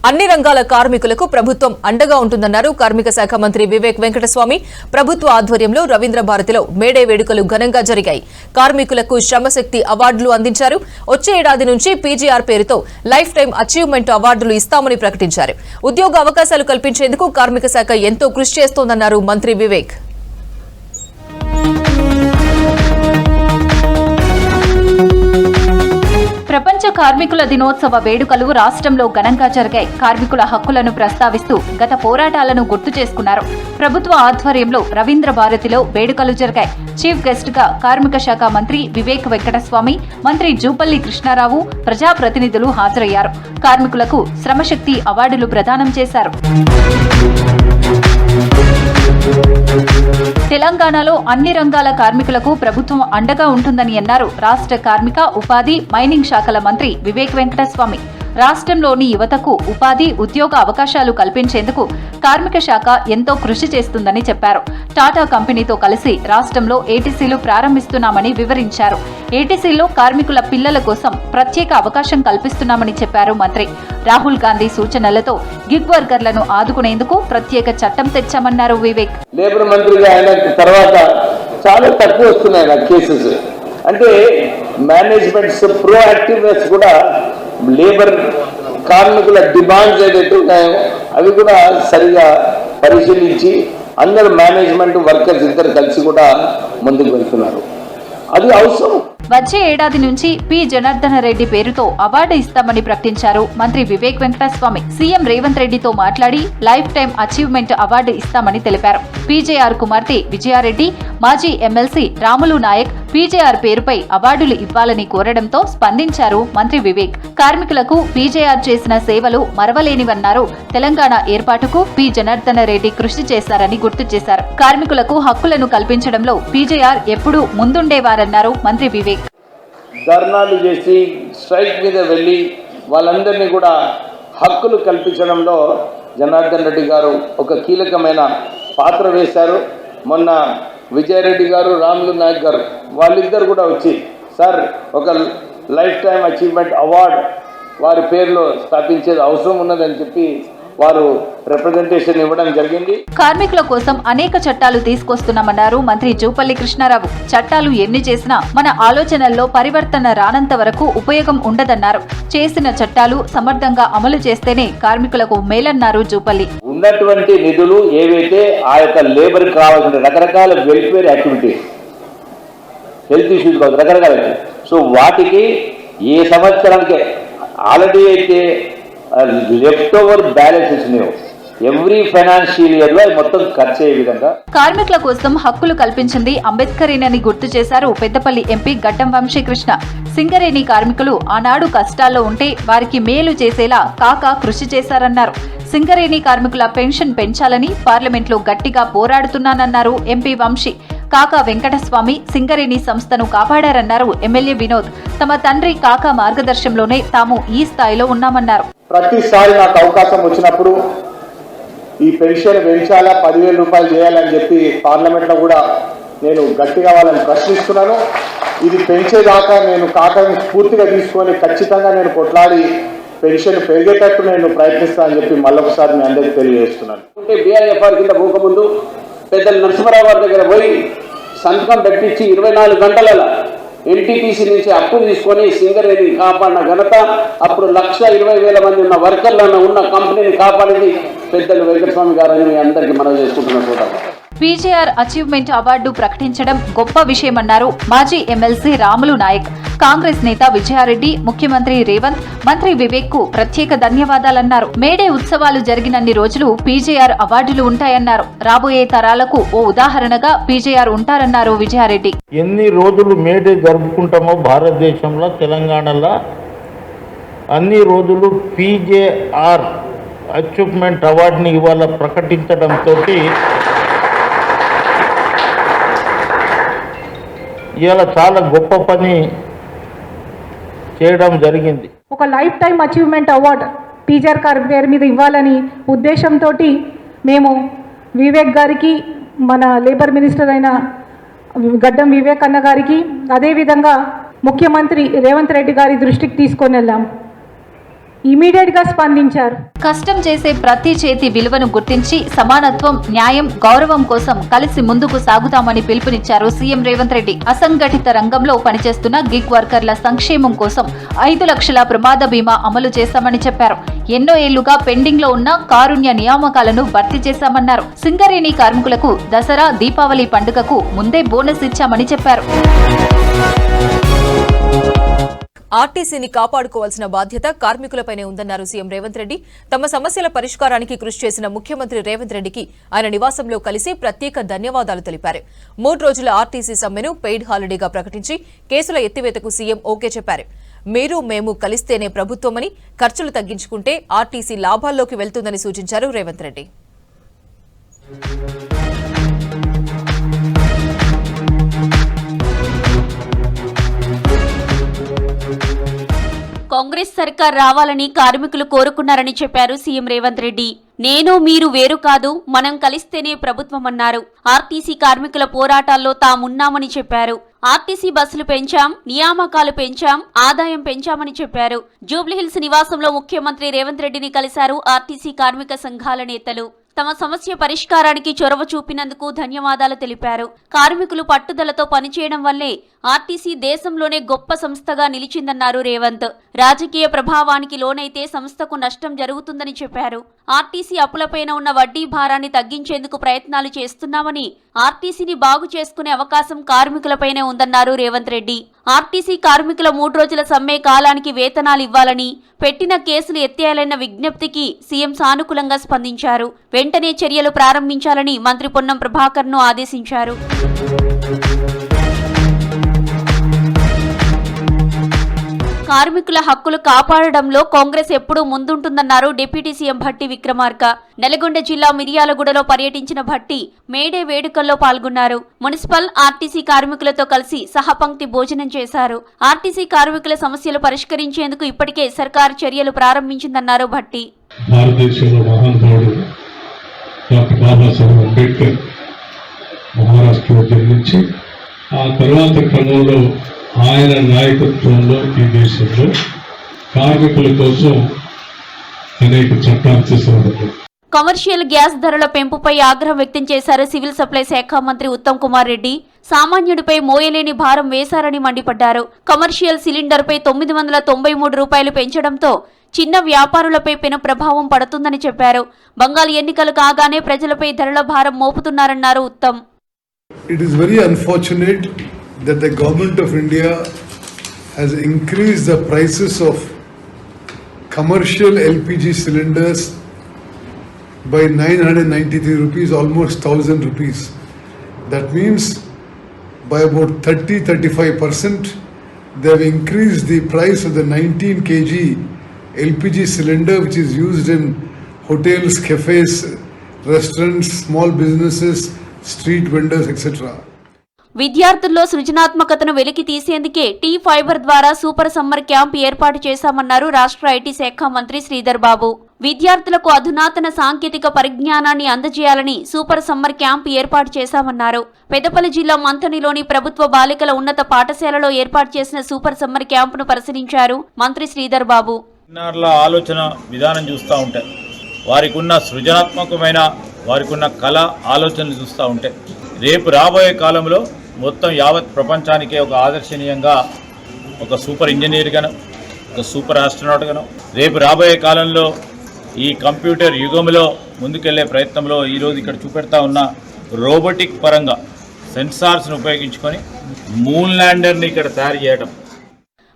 అన్ని రంగాల కార్మికులకు ప్రభుత్వం అండగా ఉంటుందన్నారు కార్మిక శాఖ మంత్రి వివేక్ వెంకటస్వామి. ప్రభుత్వ ఆధ్వర్యంలో రవీంద్ర భారతిలో మేడే వేడుకలు ఘనంగా జరిగాయి. కార్మికులకు శ్రమశక్తి అవార్డులు అందించారు. వచ్చే ఏడాది నుంచి పీజీఆర్ పేరుతో లైఫ్ టైం అచీవ్మెంట్ అవార్డులు ఇస్తామని ప్రకటించారు. ఉద్యోగ అవకాశాలు కల్పించేందుకు కార్మిక శాఖ ఎంతో కృషి చేస్తోందన్నారు మంత్రి వివేక్. ప్రపంచ కార్మికుల దినోత్సవ వేడుకలు రాష్ట్రంలో ఘనంగా జరిగాయి. కార్మికుల హక్కులను ప్రస్తావిస్తూ గత పోరాటాలను గుర్తు చేసుకున్నారు. ప్రభుత్వ ఆధ్వర్యంలో రవీంద్ర భారతిలో వేడుకలు జరిగాయి. చీఫ్ గెస్ట్ గా కార్మిక శాఖ మంత్రి వివేక్ వెంకటస్వామి, మంత్రి జూపల్లి కృష్ణారావు, ప్రజాప్రతినిధులు హాజరయ్యారు. కార్మికులకు శ్రమశక్తి అవార్డులు ప్రదానం చేశారు. తెలంగాణలో అన్ని రంగాల కార్మికులకు ప్రభుత్వం అండగా ఉంటుందని అన్నారు రాష్ట్ర కార్మిక, ఉపాధి, మైనింగ్ శాఖల మంత్రి వివేక్ వెంకటస్వామి. రాష్ట్రంలోని యువతకు ఉపాధి, ఉద్యోగ అవకాశాలు కల్పించేందుకు కార్మిక శాఖ ఎంతో కృషి చేస్తుందని చెప్పారు. టాటా కంపెనీతో కలిసి రాష్ట్రంలో ఏటీసీలు ప్రారంభిస్తున్నామని వివరించారు. ఏటీసీలో కార్మికుల పిల్లల కోసం ప్రత్యేక అవకాశం కల్పిస్తున్నామని చెప్పారు మంత్రి. రాహుల్ గాంధీ సూచనలతో గిగ్ వర్కర్లను ఆదుకునేందుకు ప్రత్యేక చట్టం తెచ్చామన్నారు వివేక్. లేబర్ మంత్రిగా అయిన తర్వాత చాలా తక్కువ వస్తున్నాయి కేసెస్. అంటే మేనేజ్మెంట్స్ ప్రోయాక్టివ్నెస్ కూడా లేబర్ కార్మికుల డిమాండ్స్ ఏదైతే ఉన్నాయో అవి కూడా సరిగా పరిశీలించి అందరు మేనేజ్మెంట్ వర్కర్స్ ఇద్దరు కలిసి కూడా ముందుకు వెళ్తున్నారు. అది అవసరం. వచ్చే ఏడాది నుంచి పి జనార్దన రెడ్డి పేరుతో అవార్డు ఇస్తామని ప్రకటించారు మంత్రి వివేక్ వెంకటస్వామి. సీఎం రేవంత్ రెడ్డితో మాట్లాడి లైఫ్ టైం అచీవ్మెంట్ అవార్డు ఇస్తామని తెలిపారు. పీజేఆర్ కుమార్తె విజయారెడ్డి, మాజీ ఎమ్మెల్సీ రాములు నాయక్ పీజేఆర్ పేరుపై అవార్డులు ఇవ్వాలని కోరడంతో స్పందించారు మంత్రి వివేక్. కార్మికులకు పీజేఆర్ చేసిన సేవలు మరవలేనివన్నారు. తెలంగాణ ఏర్పాటుకు పి జనార్దన రెడ్డి కృషి చేశారని గుర్తు చేశారు. కార్మికులకు హక్కులను కల్పించడంలో పీజేఆర్ ఎప్పుడూ ముందుండేవారన్నారు మంత్రి వివేక్. ధర్నాలు చేసి స్ట్రైక్ మీద వెళ్ళి వాళ్ళందరినీ కూడా హక్కులు కల్పించడంలో జనార్దన్ రెడ్డి గారు ఒక కీలకమైన పాత్ర వేశారు. మొన్న విజయారెడ్డి గారు, రాములు నాయక్ గారు వాళ్ళిద్దరు కూడా వచ్చి సార్ ఒక లైఫ్ టైం అచీవ్మెంట్ అవార్డు వారి పేరులో స్థాపించేది అవసరం ఉన్నదని చెప్పి వారు రిప్రజెంటేషన్ ఇవ్వడం జరిగింది. కార్మికుల కోసం అనేక చట్టాలు తీసుకొస్తున్నామన్నారు మంత్రి జూపల్లి కృష్ణారావు. చట్టాలు ఎన్ని చేసినా మన ఆలోచనల్లో పరివర్తన రానంత వరకు ఉపయోగం ఉండదన్నారు. చేసిన చట్టాలు సమర్థంగా అమలు చేస్తేనే కార్మికులకు మేలన్నారు జూపల్లి. ఉన్నటువంటి నిధులు ఏవైతే ఆ యొక్క లేబర్కి కావాల్సిన రకరకాల వెల్ఫేర్ యాక్టివిటీస్, హెల్త్ ఇష్యూస్ కావచ్చు రకరకాల, సో వాటికి ఏ సంవత్సరానికి ఆల్రెడీ అయితే లెఫ్ట్ ఓవర్ బ్యాలెన్స్ ఇచ్చినాయో ఎవ్రీ ఫైనాన్షియల్ ఇయర్ లో మొత్తం ఖర్చు అయ్యే విధంగా కార్మికుల కోసం హక్కులు కల్పించింది అంబేద్కరేనని గుర్తు చేశారు పెద్దపల్లి ఎంపీ గడ్డం వంశీకృష్ణ. సింగరేణి కార్మికులు ఆనాడు కష్టాల్లో ఉంటే వారికి మేలు చేసేలా కాకా కృషి చేశారన్నారు. సింగరేణి కార్మికుల పెన్షన్ పెంచాలని పార్లమెంట్లో గట్టిగా పోరాడుతున్నానన్నారు ఎంపీ వంశీ. కాకా వెంకటస్వామి సింగరేణి సంస్థను కాపాడారన్నారు ఎమ్మెల్యే వినోద్. తమ తండ్రి కాకా మార్గదర్శనంలోనే తాము ఈ స్థాయిలో ఉన్నామన్నారు. ప్రతిసారి నాకు అవకాశం వచ్చినప్పుడు ఈ పెన్షన్ పెంచాలా, 10,000 రూపాయలు చేయాలని చెప్పి పార్లమెంట్లో కూడా నేను గట్టిగా వాళ్ళని ప్రశ్నిస్తున్నాను. ఇది పెంచేదాకా నేను కాకాని పూర్తిగా తీసుకొని ఖచ్చితంగా నేను కొట్లాడి పెన్షన్ పెరిగేటట్టు నేను ప్రయత్నిస్తానని చెప్పి మళ్ళొకసారి మీ అందరికీ తెలియజేస్తున్నాను. అంటే బీఆర్ఎఫ్ఆర్ కింద పోకముందు పెద్దలు నరసింహరావు గారి దగ్గర పోయి సంతకం పెట్టించి 24 గంటలలో ఎన్టీపీసీ నుంచి అప్పు తీసుకొని సింగరేణిని కాపాడిన ఘనత, అప్పుడు 1,20,000 మంది ఉన్న వర్కర్లను ఉన్న కంపెనీని కాపాడింది పెద్దలు వెంకటస్వామి గారని మీ అందరికీ మనవి చేసుకుంటున్న చూడాలి. పీజేఆర్ అచీవ్మెంట్ అవార్డు ప్రకటించడం గొప్ప విషయమన్నారు మాజీ ఎమ్మెల్సీ రాములు నాయక్. కాంగ్రెస్ నేత విజయారెడ్డి, ముఖ్యమంత్రి రేవంత్, మంత్రి వివేక్ కు ప్రత్యేక ధన్యవాదాలన్నారు. మేడే ఉత్సవాలు జరిగినన్ని రోజులు పీజేఆర్ అవార్డులు ఉంటాయన్నారు. రాబోయే తరాలకు ఓ ఉదాహరణగా పీజేఆర్ ఉంటారన్నారు విజయారెడ్డి. ఎన్ని రోజులు మేడే జరుపుకుంటామో భారతదేశంలో, తెలంగాణలో అన్ని రోజులు పీజేఆర్ అచీవ్మెంట్ అవార్డుని ఇవాళ ప్రకటించడంతో ఇవాళ చాలా గొప్ప పని చేయడం జరిగింది. ఒక life time achievement award PGR గారి పేరు మీద ఇవ్వాలని ఉద్దేశంతో మేము వివేక్ గారికి, మన లేబర్ మినిస్టర్ అయిన గడ్డం వివేక్ అన్న గారికి, అదేవిధంగా ముఖ్యమంత్రి రేవంత్ రెడ్డి గారి దృష్టికి తీసుకొని వెళ్ళాం. ఇమీడియట్గా స్పందించారు. కష్టం చేసే ప్రతి చేతి విలువను గుర్తించి సమానత్వం, న్యాయం, గౌరవం కోసం కలిసి ముందుకు సాగుతామని పిలుపునిచ్చారు సీఎం రేవంత్ రెడ్డి. అసంఘటిత రంగంలో పనిచేస్తున్న గిగ్ వర్కర్ల సంక్షేమం కోసం 5 లక్షల ప్రమాద బీమా అమలు చేశామని చెప్పారు. ఎన్నో ఏళ్లుగా పెండింగ్ లో ఉన్న కారుణ్య నియామకాలను భర్తీ చేశామన్నారు. సింగరేణి కార్మికులకు దసరా, దీపావళి పండుగకు ముందే బోనస్ ఇచ్చామని చెప్పారు. ఆర్టీసీని కాపాడుకోవాల్సిన బాధ్యత కార్మికులపైనే ఉందన్నారు సీఎం రేవంత్ రెడ్డి. తమ సమస్యల పరిష్కారానికి కృషి చేసిన ముఖ్యమంత్రి రేవంత్ రెడ్డికి ఆయన నివాసంలో కలిసి ప్రత్యేక ధన్యవాదాలు తెలిపారు. 3 రోజుల ఆర్టీసీ సమ్మెను పెయిడ్ హాలిడేగా ప్రకటించి కేసుల ఎత్తివేతకు సీఎం ఓకే చెప్పారు. మీరు మేము కలిస్తేనే ప్రభుత్వమని, ఖర్చులు తగ్గించుకుంటే ఆర్టీసీ లాభాల్లోకి వెళ్తుందని సూచించారు రేవంత్ రెడ్డి. కాంగ్రెస్ సర్కార్ రావాలని కార్మికులు కోరుకున్నారని చెప్పారు సీఎం రేవంత్ రెడ్డి. నేను మీరు వేరు కాదు, మనం కలిస్తేనే ప్రభుత్వమన్నారు. ఆర్టీసీ కార్మికుల పోరాటాల్లో తామున్నామని చెప్పారు. ఆర్టీసీ బస్సులు పెంచాం, నియామకాలు పెంచాం, ఆదాయం పెంచామని చెప్పారు. జూబ్లీహిల్స్ నివాసంలో ముఖ్యమంత్రి రేవంత్ రెడ్డిని కలిశారు ఆర్టీసీ కార్మిక సంఘాల నేతలు. తమ సమస్య పరిష్కారానికి చొరవ చూపినందుకు ధన్యవాదాలు తెలిపారు. కార్మికులు పట్టుదలతో పనిచేయడం వల్లే ఆర్టీసీ దేశంలోనే గొప్ప సంస్థగా నిలిచిందన్నారు రేవంత్. రాజకీయ ప్రభావానికి లోనైతే సంస్థకు నష్టం జరుగుతుందని చెప్పారు. ఆర్టీసీ అప్పులపైన ఉన్న వడ్డీ భారాన్ని తగ్గించేందుకు ప్రయత్నాలు చేస్తున్నామని, ఆర్టీసీని బాగు చేసుకునే అవకాశం కార్మికులపైనే ఉందన్నారు రేవంత్ రెడ్డి. ఆర్టీసీ కార్మికుల 3 రోజుల సమ్మె కాలానికి వేతనాలు ఇవ్వాలని, పెట్టిన కేసులు ఎత్తేయాలన్న విజ్ఞప్తికి సీఎం సానుకూలంగా స్పందించారు. వెంటనే చర్యలు ప్రారంభించాలని మంత్రి పొన్నం ప్రభాకర్ను ఆదేశించారు. కార్మికుల హక్కులు కాపాడడంలో కాంగ్రెస్ ఎప్పుడూ ముందుంటుందన్నారు డిప్యూటీ సీఎం భట్టి విక్రమార్క. నల్గొండ జిల్లా మిర్యాలగూడలో పర్యటించిన భట్టి మేడే వేడుకల్లో పాల్గొన్నారు. మున్సిపల్, ఆర్టీసీ కార్మికులతో కలిసి సహపంక్తి భోజనం చేశారు. ఆర్టీసీ కార్మికుల సమస్యలు పరిష్కరించేందుకు ఇప్పటికే సర్కారు చర్యలు ప్రారంభించిందన్నారు భట్టి. భారతదేశంలో మహానుభావుడు డాక్టర్ బాబాసాహెబ్ అంబేద్కర్ మహారాష్ట్రలో జన్మించి ఆ తర్వాత క్రమంలో ఆయన నాయకత్వంలో ఈ దేశంలో కార్మికుల కోసం అనేక చట్టాలు తీసుకురాబడ్డారు. కమర్షియల్ గ్యాస్ ధరల పెంపుపై ఆగ్రహం వ్యక్తం చేశారు సివిల్ సప్లై శాఖ మంత్రి ఉత్తమ్ కుమార్ రెడ్డి. సామాన్యుడిపై మోయలేని భారం వేశారని మండిపడ్డారు. కమర్షియల్ సిలిండర్పై 993 రూపాయలు పెంచడంతో చిన్న వ్యాపారులపై పెను ప్రభావం పడుతుందని చెప్పారు. బంగాల్ ఎన్నికలు కాగానే ప్రజలపై ధరల భారం మోపుతున్నారన్నారు Uttam. It is very unfortunate that the government of India has increased the prices of commercial LPG cylinders by 993 rupees, almost 1000 rupees. That means by about 30-35% they have increased the price of the 19 kg LPG cylinder which is used in hotels, cafes, restaurants, small businesses, street vendors, etc. విద్యార్థుల్లో సృజనాత్మకతను వెలికి తీసేందుకే tea fibre ద్వారా super summer camp ఏర్పాటు చేశామన్నారు రాష్ట్ర IT శాఖ మంత్రి శ్రీధర్ బాబు. విద్యార్థులకు అధునాతన సాంకేతిక పరిజ్ఞానాన్ని అందజేయాలని సూపర్ సమ్మర్ క్యాంప్ ఏర్పాటు చేశామన్నారు. పెద్దపల్లి జిల్లా మంథనిలోని ప్రభుత్వ బాలికల ఉన్నత పాఠశాలలో ఏర్పాటు చేసిన సూపర్ సమ్మర్ క్యాంపును పరిశీలించారు మంత్రి శ్రీధర్ బాబు. ఆలోచన విధానం చూస్తూ ఉంటే, వారికి ఉన్న సృజనాత్మకమైన, వారికి ఉన్న కళ ఆలోచనలు చూస్తూ ఉంటే, రేపు రాబోయే కాలంలో మొత్తం యావత్ ప్రపంచానికే ఒక ఆదర్శనీయంగా ఒక సూపర్ ఇంజనీర్గాను, ఒక సూపర్ ఆస్ట్రోనాట్గాను, రేపు రాబోయే కాలంలో ఈ కంప్యూటర్ యుగంలో ముందుకెళ్లే ప్రయత్నంలో ఈరోజు ఇక్కడ చూపెడతా ఉన్న రోబోటిక్ పరంగా సెన్సార్స్ను ఉపయోగించుకొని మూన్ ల్యాండర్ని ఇక్కడ తయారు చేయడం.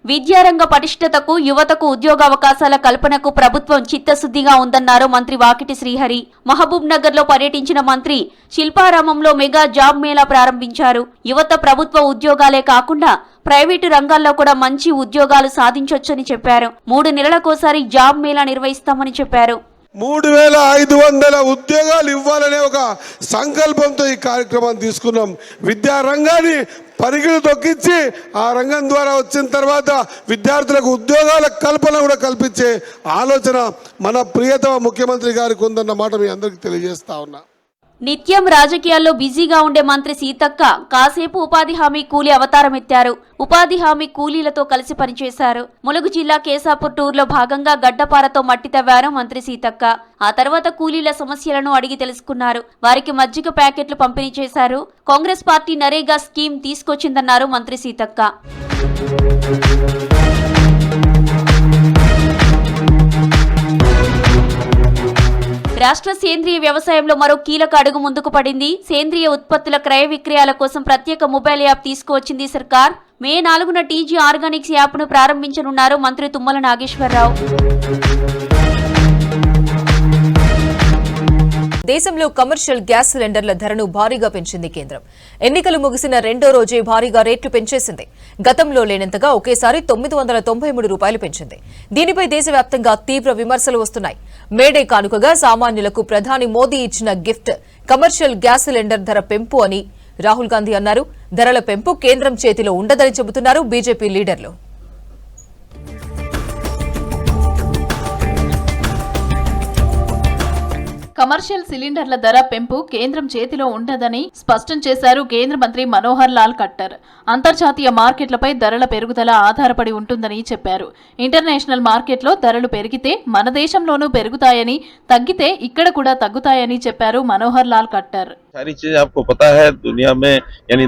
విద్యారంగ పటిష్టతకు, యువతకు ఉద్యోగావకాశాల కల్పనకు ప్రభుత్వం చిత్తశుద్ధిగా ఉందన్నారు మంత్రి వాకిటి శ్రీహరి. మహబూబ్ నగర్ లో పర్యటించిన మంత్రి శిల్పారామంలో మెగా జాబ్ మేళా ప్రారంభించారు. యువత ప్రభుత్వ ఉద్యోగాలే కాకుండా ప్రైవేటు రంగాల్లో కూడా మంచి ఉద్యోగాలు సాధించొచ్చని చెప్పారు. 3 నెలలకోసారి జాబ్ మేళా నిర్వహిస్తామని చెప్పారు. 3500 ఉద్యోగాలు ఇవ్వాలనే ఒక సంకల్పంతో ఈ కార్యక్రమాన్ని తీసుకున్నాం. విద్యా రంగాన్ని పరిగిలు తొక్కించి ఆ రంగం ద్వారా వచ్చిన తర్వాత విద్యార్థులకు ఉద్యోగాల కల్పన కూడా కల్పించే ఆలోచన మన ప్రియతమ ముఖ్యమంత్రి గారికి ఉందన్న మాట మీ అందరికీ తెలియజేస్తా ఉన్నా. నిత్యం రాజకీయాల్లో బిజీగా ఉండే మంత్రి సీతక్క కాసేపు ఉపాధి హామీ కూలీ అవతారం ఎత్తారు. ఉపాధి హామీ కూలీలతో కలిసి పనిచేశారు. ములుగు జిల్లా కేసాపూర్ టూర్లో భాగంగా గడ్డపారతో మట్టి తవ్వారు మంత్రి సీతక్క. ఆ తర్వాత కూలీల సమస్యలను అడిగి తెలుసుకున్నారు. వారికి మజ్జిగ ప్యాకెట్లు పంపిణీ చేశారు. కాంగ్రెస్ పార్టీ నరేగా స్కీమ్ తీసుకొచ్చిందన్నారు మంత్రి సీతక్క. రాష్ట్ర సేంద్రియ వ్యవసాయంలో మరో కీలక అడుగు ముందుకు పడింది. సేంద్రియ ఉత్పత్తుల క్రయ విక్రయాల కోసం ప్రత్యేక మొబైల్ యాప్ తీసుకువచ్చింది సర్కార్. మే 4న టీజీ ఆర్గానిక్స్ యాప్ను ప్రారంభించనున్నారు మంత్రి తుమ్మల నాగేశ్వరరావు. దేశంలో కమర్షియల్ గ్యాస్ సిలిండర్ల ధరను భారీగా పెంచింది కేంద్రం. ఎన్నికలు ముగిసిన రెండో రోజే భారీగా రేట్లు పెంచేసింది. గతంలో లేనంతగా ఒకేసారి 993 రూపాయలు పెంచింది. దీనిపై దేశవ్యాప్తంగా తీవ్ర విమర్శలు వస్తున్నాయి. మేడే కానుకగా సామాన్యులకు ప్రధాని మోదీ ఇచ్చిన గిఫ్ట్ కమర్షియల్ గ్యాస్ సిలిండర్ ధర పెంపు అని రాహుల్ గాంధీ అన్నారు. ధరల పెంపు కేంద్రం చేతిలో ఉండదని చెబుతున్నారు బీజేపీ లీడర్లు. కమర్షియల్ సిలిండర్ల ధర పెంపు కేంద్రం చేతిలో ఉండదని స్పష్టం చేశారు కేంద్ర మంత్రి మనోహర్ లాల్ ఖట్టర్. అంతర్జాతీయ మార్కెట్లపై ధరల పెరుగుదల ఆధారపడి ఉంటుందని చెప్పారు. ఇంటర్నేషనల్ మార్కెట్లో ధరలు పెరిగితే మన దేశంలోనూ పెరుగుతాయని, తగ్గితే ఇక్కడ కూడా తగ్గుతాయని చెప్పారు మనోహర్ లాల్ ఖట్టర్. सारी चीज आपको पता है दुनिया में, यानी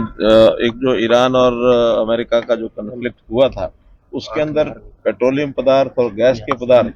एक जो ईरान और अमेरिका का जो कॉन्फ्लिक्ट हुआ था उसके अंदर पेट्रोलियम पदार्थ और गैस के पदार्थ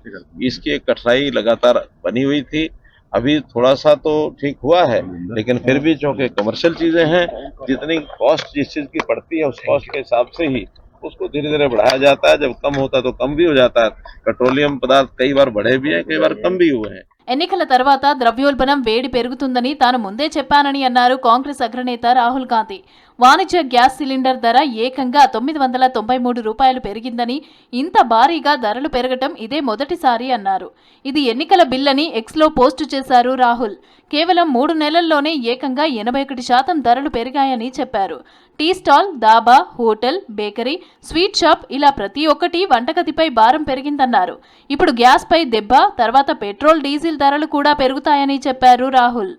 इसकी एक कठिनाई लगातार बनी हुई थी. अभी थोड़ा सा तो ठीक हुआ है, लेकिन फिर भी चूंकि कमर्शियल चीजें हैं, जितनी कॉस्ट जिस चीज की पड़ती है उस कॉस्ट के हिसाब से ही उसको धीरे धीरे बढ़ाया जाता है. जब कम होता है तो कम भी हो जाता है. पेट्रोलियम पदार्थ कई बार बढ़े भी हैं, कई बार कम भी हुए हैं. ఎన్నికల తర్వాత ద్రవ్యోల్బణం వేడి పెరుగుతుందని తాను ముందే చెప్పానని అన్నారు కాంగ్రెస్ అగ్రనేత రాహుల్ గాంధీ. వాణిజ్య గ్యాస్ సిలిండర్ ధర ఏకంగా 993 రూపాయలు పెరిగిందని, ఇంత భారీగా ధరలు పెరగటం ఇదే మొదటిసారి అన్నారు. ఇది ఎన్నికల బిల్లని ఎక్స్లో పోస్టు చేశారు రాహుల్. కేవలం 3 నెలల్లోనే ఏకంగా 81% ధరలు పెరిగాయని చెప్పారు. Tea stall, dhaba, hotel, bakery, sweet shop ఇలా ప్రతి ఒక్కటి వంటగదిపై భారం పెరిగిందన్నారు. ఇప్పుడు గ్యాస్ పై దెబ్బ, తర్వాత పెట్రోల్, డీజిల్ ధరలు కూడా పెరుగుతాయని చెప్పారు రాహుల్.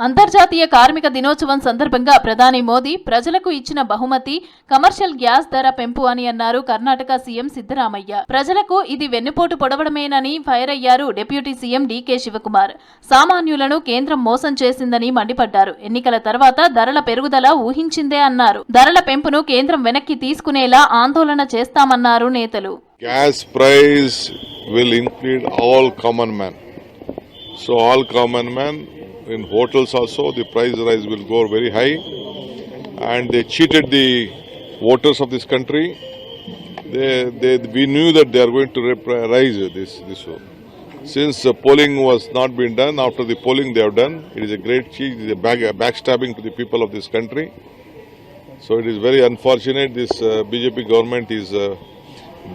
అంతర్జాతీయ కార్మిక దినోత్సవం సందర్భంగా ప్రధాని మోదీ ప్రజలకు ఇచ్చిన బహుమతి కమర్షియల్ గ్యాస్ ధర పెంపు అని అన్నారు కర్ణాటక సీఎం సిద్ధరామయ్య. ప్రజలకు ఇది వెన్నుపోటు పొడవడమేనని ఫైర్ అయ్యారు డిప్యూటీ సీఎం డీకే శివకుమార్. సామాన్యులను కేంద్రం మోసం చేసిందని మండిపడ్డారు. ఎన్నికల తర్వాత ధరల పెరుగుదల ఊహించిందే అన్నారు. ధరల పెంపును కేంద్రం వెనక్కి తీసుకునేలా ఆందోళన చేస్తామన్నారు నేతలు. Gas price will include all common man. So all common man in hotels also the price rise will go very high, and they cheated the voters of this country. We knew that they are going to rise this. Since the polling was not being done, after the polling they have done, it is a great cheat, it is a backstabbing to the people of this country. So it is very unfortunate this BJP government is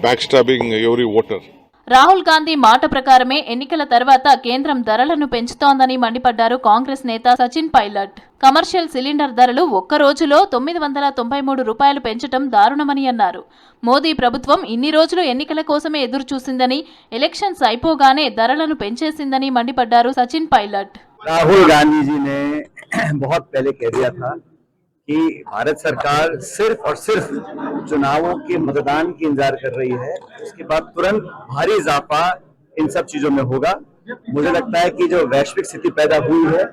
backstabbing every voter. Rahul Gandhi మాట ప్రకారమే ఎన్నికల తర్వాత కేంద్రం ధరలను పెంచుతోందని మండిపడ్డారు కాంగ్రెస్ నేత Sachin Pilot. Commercial cylinder ధరలు ఒక్క రోజులో 993 రూపాయలు పెంచడం దారుణమని అన్నారు. మోదీ ప్రభుత్వం ఇన్ని రోజులు ఎన్నికల కోసమే ఎదురు చూసిందని, ఎలక్షన్స్ అయిపోగానే ధరలను పెంచేసిందని మండిపడ్డారు సచిన్ పైలట్. రాహుల్ గాంధీజీనే बहुत पहले कह दिया था कि भारत सरकार सिर्फ और सिर्फ चुनावों के मतदान की इंतजार कर रही है, उसके बाद तुरंत भारी इजाफा इन सब चीजों में होगा. मुझे लगता है कि जो वैश्विक स्थिति पैदा हुई है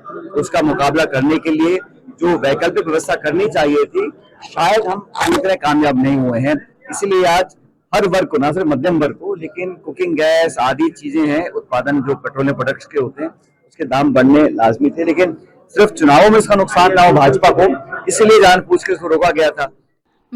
उसका मुकाबला करने के लिए जो वैकल्पिक व्यवस्था करनी चाहिए थी, शायद हम पूरी तरह कामयाब नहीं हुए हैं. इसलिए आज हर वर्ग को, ना सिर्फ मध्यम वर्ग को, लेकिन कुकिंग गैस आदि चीजें हैं, उत्पादन जो पेट्रोलियम प्रोडक्ट्स के होते हैं उसके दाम बढ़ने लाजमी थे, लेकिन सिर्फ चुनावों में इसका नुकसान ना हो भाजपा को, इसलिए जानबूझ कर इसको रोका गया था.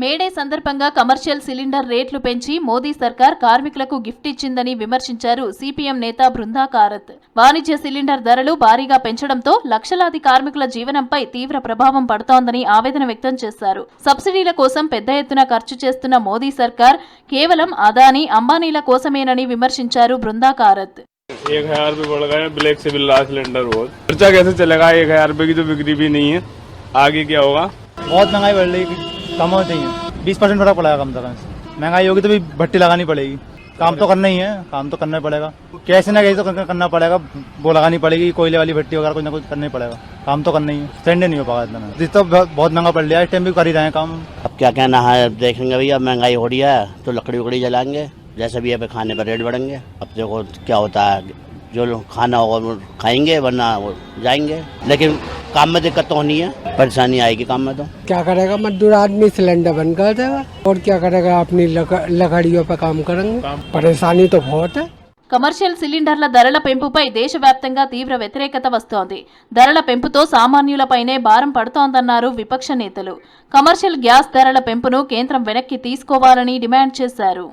మేడే సందర్భంగా కమర్షియల్ సిలిండర్ రేట్లు పెంచి మోదీ సర్కార్ కార్మికులకు గిఫ్ట్ ఇచ్చిందని విమర్శించారు సిపిఎం నేత బృందా కారత్. వాణిజ్య సిలిండర్ ధరలు భారీగా పెంచడంతో లక్షలాది కార్మికుల జీవనంపై తీవ్ర ప్రభావం పడుతోందని ఆవేదన వ్యక్తం చేశారు. సబ్సిడీల కోసం పెద్ద ఎత్తున ఖర్చు చేస్తున్న మోదీ సర్కార్ కేవలం అదానీ, అంబానీల కోసమేనని విమర్శించారు బృందా కారత్. 1000 रुपये बढ़ गए ब्लैक से मिल रहा सिलेंडर. बहुत खर्चा कैसे चलेगा? 1000 रुपये की तो बिक्री भी नहीं है, आगे क्या होगा? बहुत महंगाई बढ़ रही, कम हो चाहिए. 20% फर्क पड़ेगा कम से कम. महंगाई होगी तो भी भट्टी लगानी पड़ेगी. काम तो करना ही है, काम तो करना ही पड़ेगा, कैसे ना कैसे तो करना पड़ेगा, वो लगानी पड़ेगी, कोयले वाली भट्टी वगैरह कुछ ना कुछ करना ही पड़ेगा, काम तो करना ही है, स्टैंड नहीं हो पाएगा इतना, जिस तो बहुत महंगा पड़ लिया है, इस टाइम भी कर ही रहे हैं काम। अब क्या कहना है, अब देखेंगे भैया, महंगाई हो रही है तो लकड़ी उकड़ी जलाएंगे, जैसे भी पे खाने पर रेट बढ़ेंगे, अब देखो क्या होता है, जो लोग खाना होगा वो खाएंगे वरना वो जाएंगे, लेकिन काम में दिक्कत तो होनी है, परेशानी आएगी काम में। तो क्या करेगा मजदूर आदमी, सिलेंडर बंद कर देगा और क्या करेगा, अपनी लकड़ियों पे काम करेंगे, परेशानी तो बहुत है। కమర్షియల్ సిలిండర్ల ధరల పెంపుపై దేశవ్యాప్తంగా తీవ్ర వ్యతిరేకత వస్తోంది. ధరల పెంపుతో సామాన్యులపైనే భారం పడుతోందన్నారు విపక్ష నేతలు. కమర్షియల్ గ్యాస్ ధరల పెంపును కేంద్రం వెనక్కి తీసుకోవాలని డిమాండ్ చేశారు.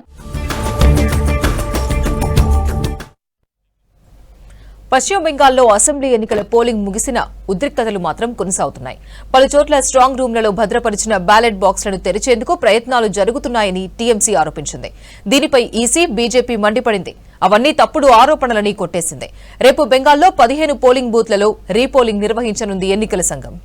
పశ్చిమ బెంగాల్లో అసెంబ్లీ ఎన్నికల పోలింగ్ ముగిసిన ఉద్రిక్తతలు మాత్రం కొనసాగుతున్నాయి. పలుచోట్ల స్ట్రాంగ్ రూమ్లలో భద్రపరిచిన బ్యాలెట్ బాక్స్లను తెరిచేందుకు ప్రయత్నాలు జరుగుతున్నాయని టీఎంసీ ఆరోపించింది. దీనిపై ఈసీ, బీజేపీ మండిపడింది. అవన్నీ తప్పుడు ఆరోపణలని కొట్టేసింది. రేపు బెంగాల్లో 15 పోలింగ్ బూత్లలో రీపోలింగ్ నిర్వహించనుంది ఎన్నికల సంఘం.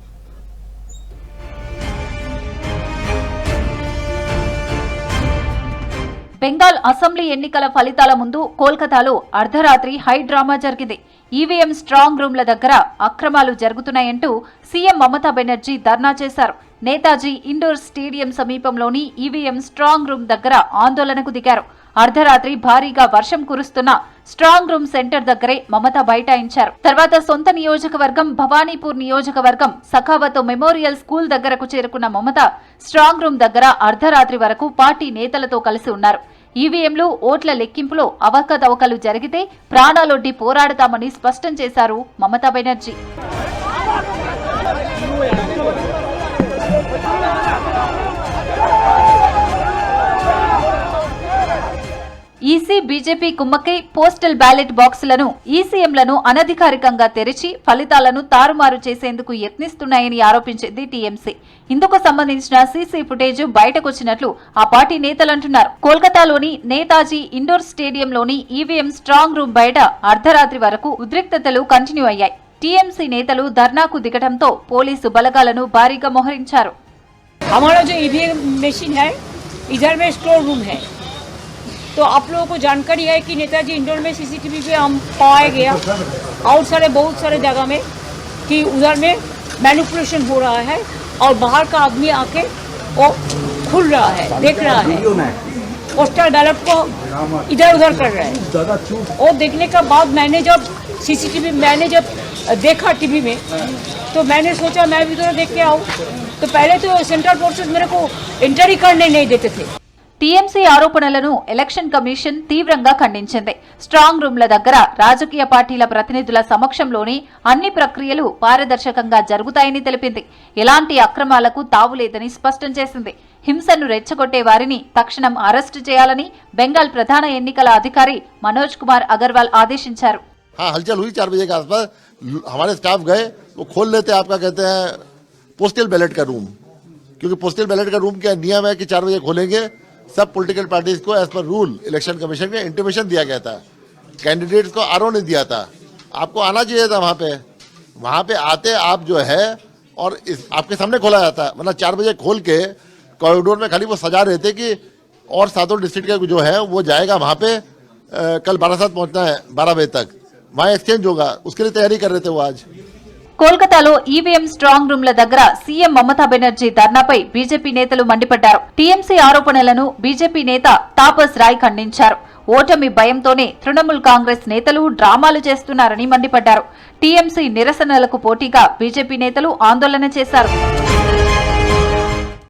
బెంగాల్ అసెంబ్లీ ఎన్నికల ఫలితాల ముందు కోల్కతాలో అర్ధరాత్రి హై డ్రామా జరిగింది. ఈవీఎం స్ట్రాంగ్ రూమ్ల దగ్గర అక్రమాలు జరుగుతున్నాయంటూ సీఎం మమతా బెనర్జీ ధర్నా చేశారు. నేతాజీ ఇండోర్ స్టేడియం సమీపంలోని ఈవీఎం స్ట్రాంగ్ రూమ్ దగ్గర ఆందోళనకు దిగారు. అర్ధరాత్రి భారీగా వర్షం కురుస్తున్న స్ట్రాంగ్ రూమ్ సెంటర్ దగ్గరే మమతా బైఠాయించారు. తర్వాత సొంత నియోజకవర్గం భవానీపూర్ నియోజకవర్గం సఖావత్ మెమోరియల్ స్కూల్ దగ్గరకు చేరుకున్న మమతా స్ట్రాంగ్ రూమ్ దగ్గర అర్ధరాత్రి వరకు పార్టీ నేతలతో కలిసి ఉన్నారు. ఈవీఎంలు, ఓట్ల లెక్కింపులో అవకతవకలు జరిగితే ప్రాణాలొడ్డి పోరాడతామని స్పష్టం చేశారు మమతా బెనర్జీ. ఈసీ, బీజేపీ కుమ్మక్కై పోస్టల్ బ్యాలెట్ బాక్సులను, ఈసీఎంలను అనధికారికంగా తెరిచి ఫలితాలను తారుమారు చేసేందుకు యత్నిస్తున్నాయని ఆరోపించింది టీఎంసీ. ఇందుకు సంబంధించిన సీసీ ఫుటేజ్ బయటకొచ్చినట్లు ఆ పార్టీ నేతలంటున్నారు. కోల్కతాలోని నేతాజీ ఇండోర్ స్టేడియంలోని ఈవీఎం స్ట్రాంగ్ రూమ్ బయట అర్ధరాత్రి వరకు ఉద్రిక్తతలు కంటిన్యూ అయ్యాయి. టీఎంసీ నేతలు ధర్నాకు దిగడంతో పోలీసు బలగాలను భారీగా మోహరించారు. तो आप लोगों को जानकारी है कि नेताजी इंडोर में सीसीटीवी पे हम पाया गया और बहुत सारे जगह में कि उधर में मैनिपुलेशन हो रहा है और बाहर का आदमी आके वो खुल रहा है, देख रहा है, पोस्टल बैलेट को इधर उधर कर रहा है। और देखने के बाद मैंने जब सीसीटीवी देखा टीवी में तो मैंने सोचा मैं भी थोड़ा देख के आऊँ। तो पहले तो सेंट्रल फोर्सेस मेरे को एंट्री करने नहीं देते थे. టీఎంసీ ఆరోపణలను ఎలక్షన్ కమిషన్ తీవ్రంగా ఖండించింది. స్ట్రాంగ్ రూమ్ల దగ్గర రాజకీయ పార్టీల ప్రతినిధుల సమక్షంలోనే అన్ని ప్రక్రియలు పారదర్శకంగా జరుగుతాయని తెలిపింది. ఎలాంటి అక్రమాలకు తావులేదని స్పష్టం చేసింది. హింసను రెచ్చగొట్టే వారిని తక్షణం అరెస్టు చేయాలని బెంగాల్ ప్రధాన ఎన్నికల అధికారి మనోజ్ కుమార్ అగర్వాల్ ఆదేశించారు. हलचल हुई 4 बजे के आसपास, हमारे स्टाफ गए, वो खोल लेते आपका कहते हैं पोस्टल बैलेट का रूम, क्योंकि पोस्टल बैलेट का रूम क्या नियम है कि 4 बजे खोलेंगे. सब पॉलिटिकल पार्टीज को as per rule election commission में इंटीमेशन दिया गया था, कैंडिडेट्स को आरओ नहीं दिया था. आपको आना चाहिए था वहाँ पे आते आप जो है और आपके सामने खोला जाता, वरना 4 बजे खोल के कॉरिडोर में खाली वो सजा रहे थे कि और 7 डिस्ट्रिक्ट का जो है वो जाएगा वहाँ पे. कल 12 पहुँचना है, 12 बजे तक वहाँ एक्सचेंज होगा, उसके लिए तैयारी कर रहे थे वो आज. కోల్కతాలో ఈవీఎం స్ట్రాంగ్ రూమ్ల దగ్గర సీఎం మమతా బెనర్జీ ధర్నాపై బీజేపీ నేతలు మండిపడ్డారు. టీఎంసీ ఆరోపణలను బీజేపీ నేత తాపస్ రాయ్ ఖండించారు. ఓటమి భయంతోనే తృణమూల్ కాంగ్రెస్ నేతలు డ్రామాలు చేస్తున్నారని మండిపడ్డారు. టీఎంసీ నిరసనలకు పోటీగా బీజేపీ నేతలు ఆందోళన చేశారు.